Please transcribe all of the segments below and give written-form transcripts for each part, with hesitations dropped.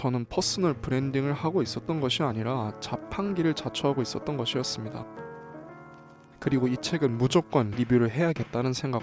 저는 퍼스널 브랜딩을 하고 있었던 것이 아니라 자판기를 자처하고 있었던 것이었습니다. 그리고 이 책은 무조건 리뷰를 해야겠다는 생각.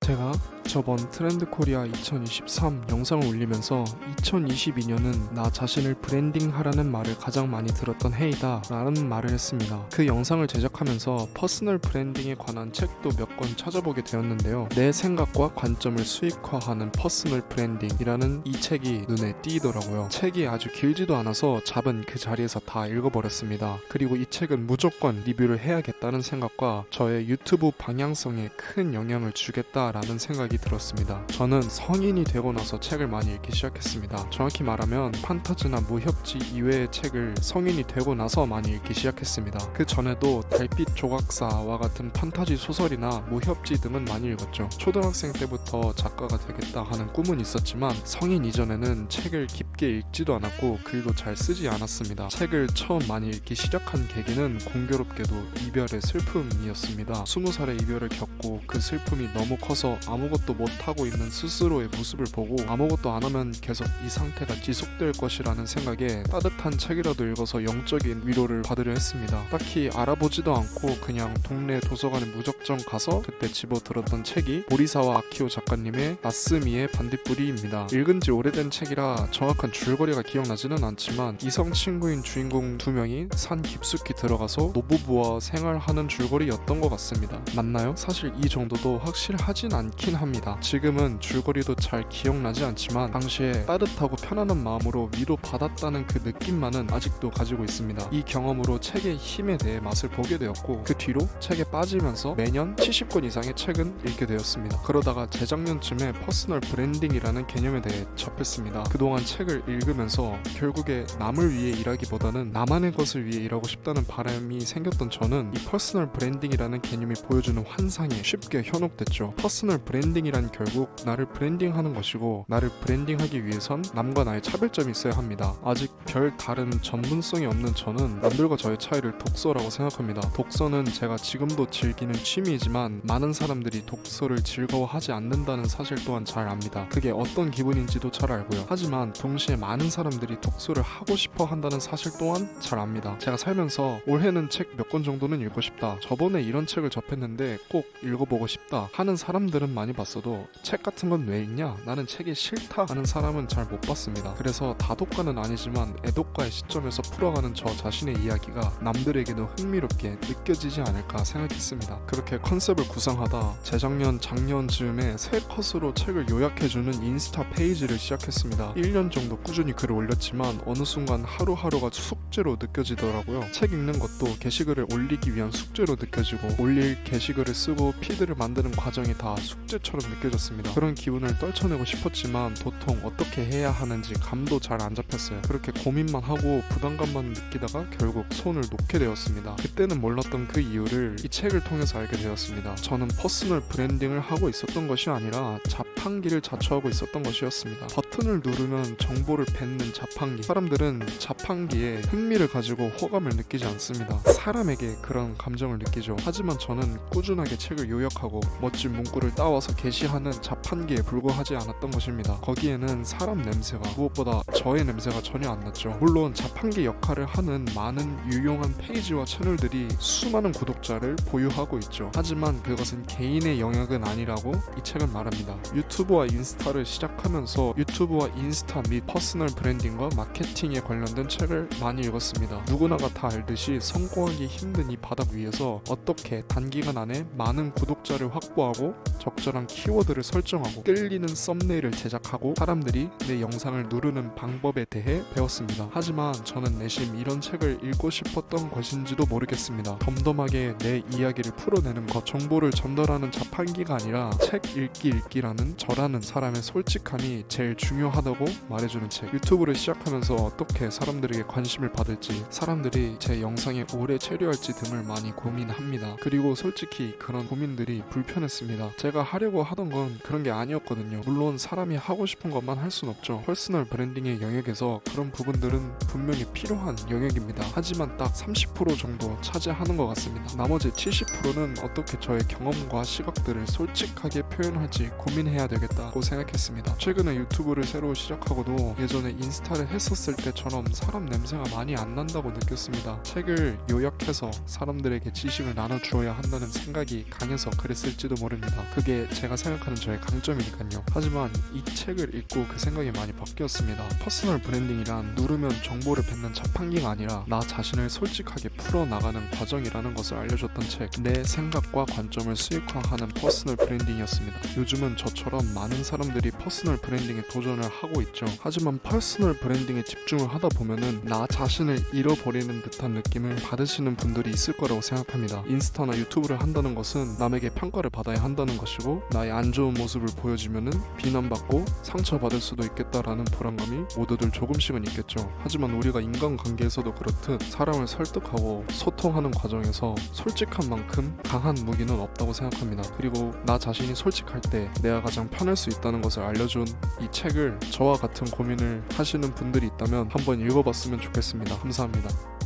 제가 저번 트렌드 코리아 2023 영상을 올리면서 2022년은 나 자신을 브랜딩하라는 말을 가장 많이 들었던 해이다 라는 말을 했습니다. 그 영상을 제작하면서 퍼스널 브랜딩에 관한 책도 몇 권 찾아보게 되었는데요. 내 생각과 관점을 수익화하는 퍼스널 브랜딩이라는 이 책이 눈에 띄더라고요. 책이 아주 길지도 않아서 잡은 그 자리에서 다 읽어버렸습니다. 그리고 이 책은 무조건 리뷰를 해야겠다는 생각과 저의 유튜브 방향성에 큰 영향을 주겠다라는 생각이 들었습니다. 저는 성인이 되고 나서 책을 많이 읽기 시작했습니다. 정확히 말하면 판타지나 무협지 이외의 책을 성인이 되고 나서 많이 읽기 시작했습니다. 그 전에도 달빛 조각사와 같은 판타지 소설이나 무협지 등은 많이 읽었죠. 초등학생 때부터 작가가 되겠다 하는 꿈은 있었지만 성인 이전에는 책을 깊게 읽지도 않았고 글도 잘 쓰지 않았습니다. 책을 처음 많이 읽기 시작한 계기는 공교롭게도 이별의 슬픔이었습니다. 20살의 이별을 겪고 그 슬픔이 너무 커서 아무것도 못하고 있는 스스로의 모습을 보고 아무것도 안 하면 계속 이 상태가 지속될 것이라는 생각에 따뜻한 책이라도 읽어서 영적인 위로를 받으려 했습니다. 딱히 알아보지도 않고 그냥 동네 도서관에 무작정 가서 그때 집어들었던 책이 보리사와 아키오 작가님의 나스미의 반딧불이입니다. 읽은 지 오래된 책이라 정확한 줄거리가 기억나지는 않지만 이성 친구인 주인공 두 명이 산 깊숙이 들어가서 노부부와 생활하는 줄거리였던 것 같습니다. 맞나요? 사실 이 정도도 확실하진 않긴 합니다. 지금은 줄거리도 잘 기억나지 않지만 당시에 따뜻하고 편안한 마음으로 위로받았다는 그 느낌만은 아직도 가지고 있습니다. 이 경험으로 책의 힘에 대해 맛을 보게 되었고 그 뒤로 책에 빠지면서 매년 70권 이상의 책은 읽게 되었습니다. 그러다가 재작년쯤에 퍼스널 브랜딩이라는 개념에 대해 접했습니다. 그동안 책을 읽으면서 결국에 남을 위해 일하기보다는 나만의 것을 위해 일하고 싶다는 바람이 생겼던 저는 이 퍼스널 브랜딩이라는 개념이 보여주는 환상에 쉽게 현혹됐죠. 퍼스널 브랜딩이란 결국 나를 브랜딩하는 것이고 나를 브랜딩하기 위해선 남과 나의 차별점이 있어야 합니다. 아직 별 다른 전문성이 없는 저는 남들과 저의 차이를 독서라고 생각합니다. 독서는 제가 지금도 즐기는 취미이지만 많은 사람들이 독서를 즐거워하지 않는다는 사실 또한 잘 압니다. 그게 어떤 기분인지도 잘 알고요. 하지만 동시에 많은 사람들이 독서를 하고 싶어 한다는 사실 또한 잘 압니다. 제가 살면서 올해는 책 몇 권 정도는 읽고 싶다, 저번에 이런 책을 접했는데 꼭 읽어보고 싶다 하는 사람들은 많이 봤어도 책 같은 건 왜 읽냐? 나는 책이 싫다 하는 사람은 잘 못 봤습니다. 그래서 다독가는 아니지만 애독가의 시점에서 풀어가는 저 자신의 이야기가 남들에게도 흥미롭게 느껴지지 않을까 생각했습니다. 그렇게 컨셉을 구상하다 재작년 작년쯤에 새 컷으로 책을 요약해주는 인스타 페이지를 시작했습니다. 1년 정도 꾸준히 글을 올렸지만 어느 순간 하루하루가 숙제로 느껴지더라고요. 책 읽는 것도 게시글을 올리기 위한 숙제로 느껴지고 올릴 게시글을 쓰고 피드를 만드는 과정이 다 숙제처럼 느껴졌습니다. 그런 기분을 떨쳐내고 싶었지만 도통 어떻게 해야 하는지 감도 잘 안 잡혔어요. 그렇게 고민만 하고 부담감만 느끼다가 결국 손을 놓게 되었습니다. 그때는 몰랐던 그 이유를 이 책을 통해서 알게 되었습니다. 저는 퍼스널 브랜딩을 하고 있었던 것이 아니라 자판기를 자처하고 있었던 것이었습니다. 버튼을 누르면 정보를 뱉는 자판기. 사람들은 자판기에 흥미를 가지고 호감을 느끼지 않습니다. 사람에게 그런 감정을 느끼죠. 하지만 저는 꾸준하게 책을 요약하고 멋진 문구를 따와서 게시하는 자판기에 불과하지 않았던 것입니다. 거기에는 사람 냄새가 무엇보다 저의 냄새가 전혀 안 났죠. 물론 자판기 역할을 하는 많은 유용한 페이지와 채널들이 수많은 구독자를 보유하고 있죠. 하지만 그것은 개인의 영역은 아니라고 이 책은 말합니다. 유튜브와 인스타를 시작하면서 유튜브와 인스타 및 퍼스널 브랜딩과 마케팅에 관련된 책을 많이 읽었습니다. 누구나가 다 알듯이 성공하기 힘든 이 바닥 위에서 어떻게 단기간 안에 많은 구독자를 확보하고 적절한 키워드를 설정하고 끌리는 썸네일을 제작하고 사람들이 내 영상을 누르는 방법에 대해 배웠습니다. 하지만 저는 내심 이런 책을 읽고 싶었던 것인지도 모르겠습니다. 덤덤하게 내 이야기를 풀어내는 것, 정보를 전달하는 자판기가 아니라 책 읽기라는 저라는 사람의 솔직함이 제일 중요하다고 말해주는 책. 유튜브를 시작하면서 어떻게 사람들에게 관심을 받을지, 사람들이 제 영상에 오래 체류할지 등을 많이 고민합니다. 그리고 솔직히 그런 고민들이 불편했습니다. 제가 하려고 하던 건 그런 게 아니었거든요. 물론 사람이 하고 싶은 것만 할 순 없죠. 퍼스널 브랜딩의 영역에서 그런 부분들은 분명히 필요한 영역입니다. 하지만 딱 30% 정도 차지하는 것 같습니다. 나머지 70%는 어떻게 저의 경험과 시각들을 솔직하게 표현할지 고민해야 되겠다고 생각했습니다. 최근에 유튜브를 새로 시작하고도 예전에 인스타를 했었을 때처럼 사람 냄새가 많이 안 난다고 느꼈습니다. 책을 요약해서 사람들에게 지식을 나눠주어야 한다는 생각이 강해서 그랬을지도 모릅니다. 그게 제가 생각하는 저의 강점이니까요. 하지만 이 책을 읽고 그 생각이 많이 바뀌었습니다. 퍼스널 브랜딩이란 누르면 정보를 뱉는 자판기가 아니라 나 자신을 솔직하게 풀어나가는 과정이라는 것을 알려줬던 책. 내 생각과 관점을 수익화하는 퍼스널 브랜딩이었습니다. 요즘은 저처럼 많은 사람들이 퍼스널 브랜딩에 도전을 하고 있죠. 하지만 퍼스널 브랜딩에 집중을 하다 보면은 나 자신을 잃어버리는 듯한 느낌을 받으시는 분들이 있을 거라고 생각합니다. 인스타나 유튜브를 한다는 것은 남에게 평가를 받아야 한다는 것이고 나의 안 좋은 모습을 보여주면은 비난받고 상처받을 수도 있겠다라는 불안감이 모두들 조금씩은 있겠죠. 하지만 우리가 인간관계에서도 그렇듯 사람을 설득하고 소통하는 과정에서 솔직한 만큼 강한 무기는 없다고 생각합니다. 그리고 나 자신이 솔직할 때 내가 가장 편할 수 있다는 것을 알려준 이 책을 저와 같은 고민을 하시는 분들이 있다면 한번 읽어봤으면 좋겠습니다. 감사합니다.